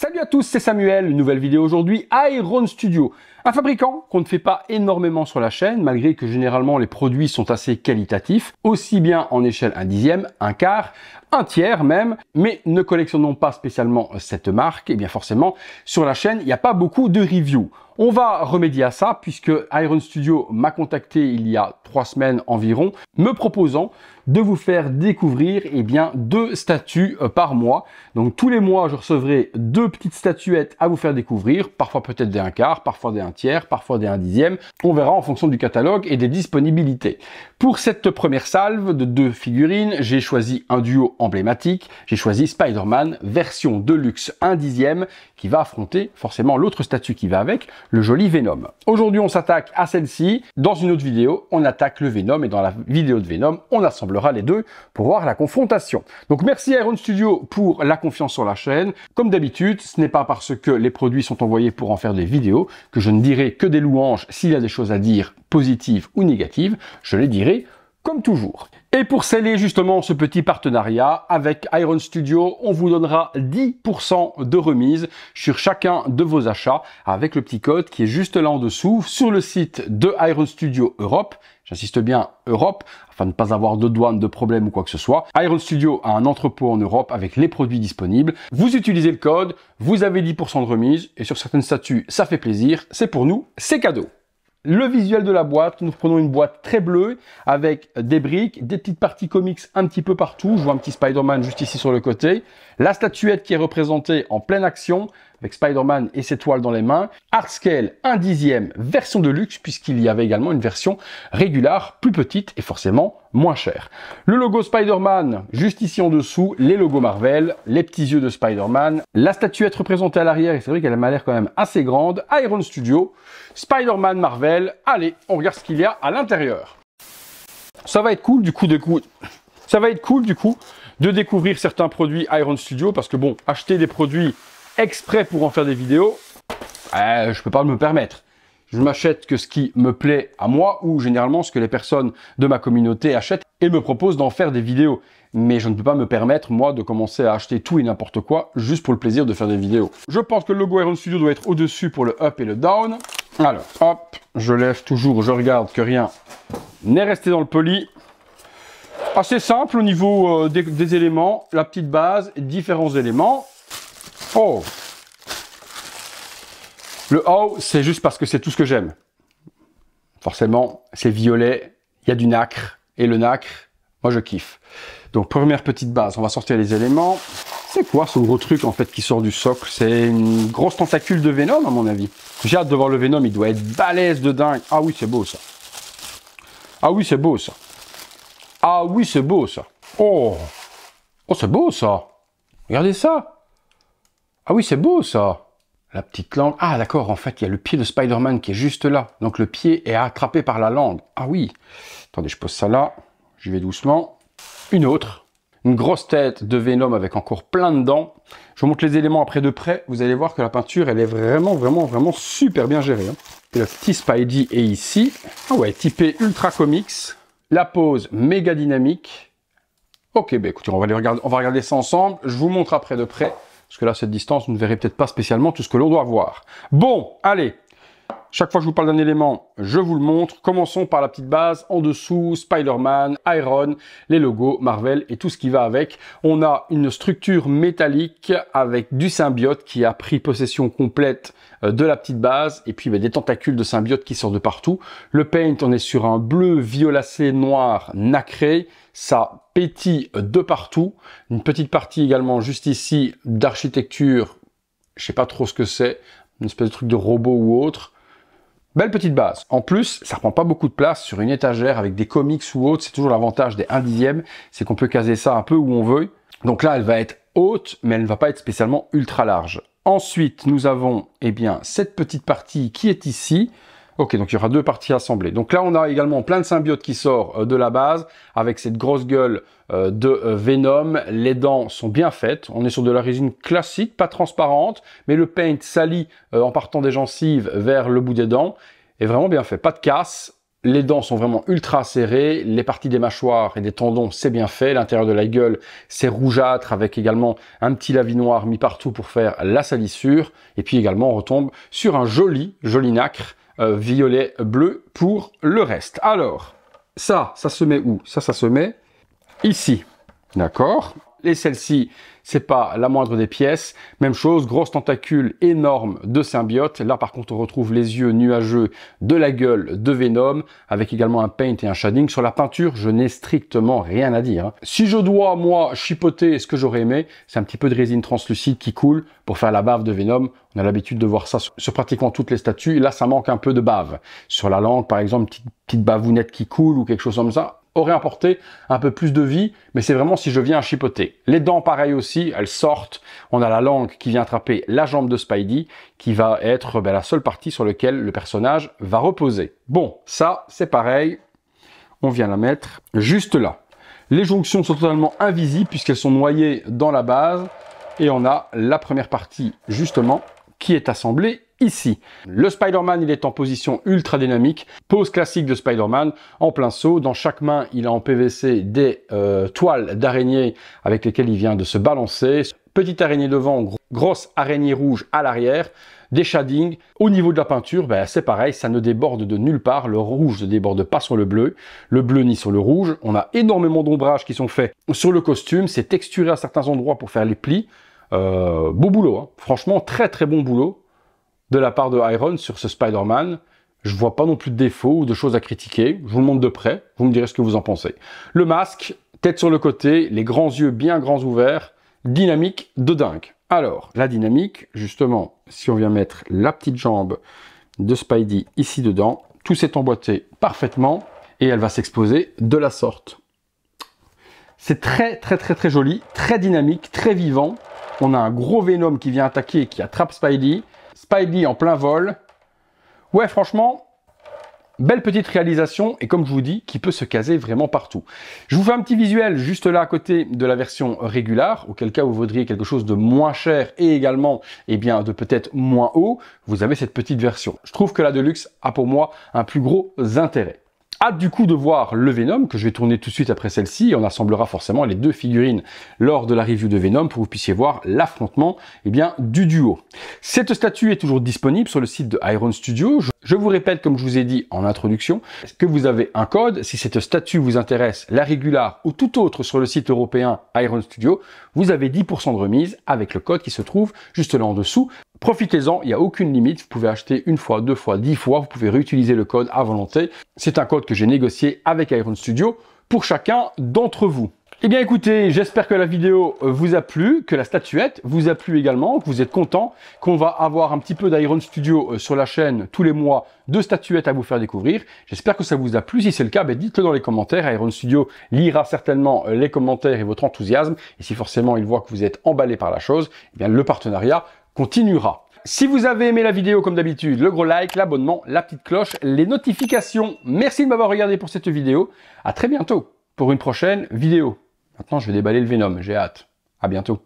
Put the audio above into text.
Salut à tous, c'est Samuel, une nouvelle vidéo aujourd'hui, Iron Studio. Un fabricant qu'on ne fait pas énormément sur la chaîne, malgré que généralement les produits sont assez qualitatifs, aussi bien en échelle 1/10, 1/4, 1/3 même, mais ne collectionnons pas spécialement cette marque, et bien forcément, sur la chaîne, il n'y a pas beaucoup de reviews. On va remédier à ça, puisque Iron Studio m'a contacté il y a 3 semaines environ, me proposant de vous faire découvrir 2 statues par mois. Donc tous les mois, je recevrai 2 petites statuettes à vous faire découvrir, parfois peut-être des 1/4, parfois des 1/3, parfois des 1/10. On verra en fonction du catalogue et des disponibilités. Pour cette première salve de 2 figurines, j'ai choisi un duo emblématique. J'ai choisi Spider-Man version Deluxe 1/10 qui va affronter forcément l'autre statue qui va avec, le joli Venom. Aujourd'hui, on s'attaque à celle-ci. Dans une autre vidéo, on attaque le Venom et dans la vidéo de Venom, on assemblera les deux pour voir la confrontation. Donc merci Iron Studio pour la confiance sur la chaîne. Comme d'habitude, ce n'est pas parce que les produits sont envoyés pour en faire des vidéos que je ne dirai que des louanges. S'il y a des choses à dire, positives ou négatives, je les dirai comme toujours. Et pour sceller justement ce petit partenariat avec Iron Studio, on vous donnera 10% de remise sur chacun de vos achats avec le petit code qui est juste là en dessous sur le site de Iron Studio Europe. J'insiste bien Europe, afin de ne pas avoir de douane, de problème ou quoi que ce soit. Iron Studio a un entrepôt en Europe avec les produits disponibles. Vous utilisez le code, vous avez 10% de remise et sur certaines statues, ça fait plaisir. C'est pour nous, c'est cadeau. Le visuel de la boîte, nous prenons une boîte très bleue avec des briques, des petites parties comics un petit peu partout. Je vois un petit Spider-Man juste ici sur le côté. La statuette qui est représentée en pleine action avec Spider-Man et ses toiles dans les mains. Art Scale 1/10 version de luxe puisqu'il y avait également une version régulière plus petite et forcément moins chère. Le logo Spider-Man juste ici en dessous, les logos Marvel, les petits yeux de Spider-Man. La statuette représentée à l'arrière et c'est vrai qu'elle m'a l'air quand même assez grande. Iron Studio, Spider-Man Marvel. Allez, on regarde ce qu'il y a à l'intérieur. Ça va être cool du coup de découvrir certains produits Iron Studio parce que bon, acheter des produits exprès pour en faire des vidéos, je peux pas me permettre. Je m'achète que ce qui me plaît à moi ou généralement ce que les personnes de ma communauté achètent et me proposent d'en faire des vidéos. Mais je ne peux pas me permettre, moi, de commencer à acheter tout et n'importe quoi juste pour le plaisir de faire des vidéos. Je pense que le logo Iron Studio doit être au-dessus pour le up et le down. Alors, hop, je lève toujours, je regarde que rien n'est resté dans le poli. Assez simple au niveau des éléments, la petite base, différents éléments. Oh! Le haut, c'est juste parce que c'est tout ce que j'aime. Forcément, c'est violet, il y a du nacre, et le nacre, moi je kiffe. Donc première petite base, on va sortir les éléments. C'est quoi ce gros truc en fait qui sort du socle? C'est une grosse tentacule de Venom à mon avis. J'ai hâte de voir le Venom, il doit être balèze de dingue. Ah oui, c'est beau ça. Ah oui, c'est beau ça. Ah oui, c'est beau ça. Oh! Oh, c'est beau ça. Regardez ça. Ah oui, c'est beau ça. La petite langue. Ah d'accord, en fait, il y a le pied de Spider-Man qui est juste là. Donc le pied est attrapé par la langue. Ah oui. Attendez, je pose ça là. J'y vais doucement. Une autre. Une grosse tête de Venom avec encore plein de dents. Je vous montre les éléments après de près. Vous allez voir que la peinture, elle est vraiment super bien gérée. Hein. Et le petit Spidey est ici. Ah ouais, typé Ultra Comics. La pose méga dynamique. Ok, bah écoutez, on va regarder ça ensemble. Je vous montre après de près. Parce que là, cette distance, vous ne verrez peut-être pas spécialement tout ce que l'on doit voir. Bon, allez. Chaque fois que je vous parle d'un élément, je vous le montre. Commençons par la petite base. En dessous, Spider-Man, Iron, les logos, Marvel et tout ce qui va avec. On a une structure métallique avec du symbiote qui a pris possession complète de la petite base. Et puis des tentacules de symbiote qui sortent de partout. Le paint, on est sur un bleu violacé noir nacré. Ça pétille de partout. Une petite partie également juste ici d'architecture. Je sais pas trop ce que c'est. Une espèce de truc de robot ou autre. Belle petite base. En plus, ça prend pas beaucoup de place sur une étagère avec des comics ou autre. C'est toujours l'avantage des 1/10, c'est qu'on peut caser ça un peu où on veut. Donc là, elle va être haute, mais elle ne va pas être spécialement ultra large. Ensuite, nous avons cette petite partie qui est ici. Ok, donc il y aura 2 parties assemblées. Donc là, on a également plein de symbiotes qui sort de la base avec cette grosse gueule de Venom. Les dents sont bien faites. On est sur de la résine classique, pas transparente, mais le paint salit en partant des gencives vers le bout des dents. Est vraiment bien fait. Pas de casse. Les dents sont vraiment ultra serrées, les parties des mâchoires et des tendons, c'est bien fait. L'intérieur de la gueule, c'est rougeâtre avec également un petit lavis noir mis partout pour faire la salissure. Et puis également, on retombe sur un joli nacre violet bleu pour le reste. Alors, ça se met où? Ça se met ici. D'accord? Et celle-ci, c'est pas la moindre des pièces. Même chose, grosse tentacule énorme de symbiote. Là, par contre, on retrouve les yeux nuageux de la gueule de Venom, avec également un paint et un shading. Sur la peinture, je n'ai strictement rien à dire. Si je dois, moi, chipoter ce que j'aurais aimé, c'est un petit peu de résine translucide qui coule pour faire la bave de Venom. On a l'habitude de voir ça sur pratiquement toutes les statues. Et là, ça manque un peu de bave. Sur la langue, par exemple, une petite bavounette qui coule ou quelque chose comme ça aurait apporté un peu plus de vie, mais c'est vraiment si je viens à chipoter. Les dents, pareil aussi, elles sortent. On a la langue qui vient attraper la jambe de Spidey, qui va être la seule partie sur laquelle le personnage va reposer. Bon, ça, c'est pareil. On vient la mettre juste là. Les jonctions sont totalement invisibles puisqu'elles sont noyées dans la base. Et on a la première partie, justement, qui est assemblée ici. Le Spider-Man, il est en position ultra dynamique, pose classique de Spider-Man, en plein saut. Dans chaque main, il a en PVC des toiles d'araignée avec lesquelles il vient de se balancer. Petite araignée devant, grosse araignée rouge à l'arrière, des shadings. Au niveau de la peinture, c'est pareil, ça ne déborde de nulle part. Le rouge ne déborde pas sur le bleu ni sur le rouge. On a énormément d'ombrages qui sont faits sur le costume. C'est texturé à certains endroits pour faire les plis. Beau boulot, hein. Franchement, très bon boulot de la part de Iron sur ce Spider-Man. Je vois pas non plus de défauts ou de choses à critiquer. Je vous le montre de près, vous me direz ce que vous en pensez. Le masque, tête sur le côté, les grands yeux bien grands ouverts, dynamique de dingue. Alors, la dynamique, justement, si on vient mettre la petite jambe de Spidey ici dedans, tout s'est emboîté parfaitement et elle va s'exposer de la sorte. C'est très joli, très dynamique, très vivant. On a un gros Venom qui vient attaquer, qui attrape Spidey. Spidey en plein vol. Ouais, franchement, belle petite réalisation et comme je vous dis, qui peut se caser vraiment partout. Je vous fais un petit visuel juste là à côté de la version régulière, auquel cas vous voudriez quelque chose de moins cher et également de peut-être moins haut. Vous avez cette petite version. Je trouve que la Deluxe a pour moi un plus gros intérêt. Hâte du coup de voir le Venom, que je vais tourner tout de suite après celle-ci. On assemblera forcément les deux figurines lors de la review de Venom pour que vous puissiez voir l'affrontement du duo. Cette statue est toujours disponible sur le site de Iron Studio. Je vous répète, comme je vous ai dit en introduction, que vous avez un code. Si cette statue vous intéresse, la régulière ou tout autre sur le site européen Iron Studio, vous avez 10% de remise avec le code qui se trouve juste là en dessous. Profitez-en, il n'y a aucune limite. Vous pouvez acheter une fois, 2 fois, 10 fois. Vous pouvez réutiliser le code à volonté. C'est un code que j'ai négocié avec Iron Studio pour chacun d'entre vous. Eh bien écoutez, j'espère que la vidéo vous a plu, que la statuette vous a plu également, que vous êtes content, qu'on va avoir un petit peu d'Iron Studio sur la chaîne tous les mois, de statuettes à vous faire découvrir. J'espère que ça vous a plu. Si c'est le cas, dites-le dans les commentaires. Iron Studio lira certainement les commentaires et votre enthousiasme. Et si forcément il voit que vous êtes emballé par la chose, eh bien le partenariat continuera. Si vous avez aimé la vidéo, comme d'habitude, le gros like, l'abonnement, la petite cloche, les notifications. Merci de m'avoir regardé pour cette vidéo. À très bientôt pour une prochaine vidéo. Maintenant, je vais déballer le Venom. J'ai hâte. À bientôt.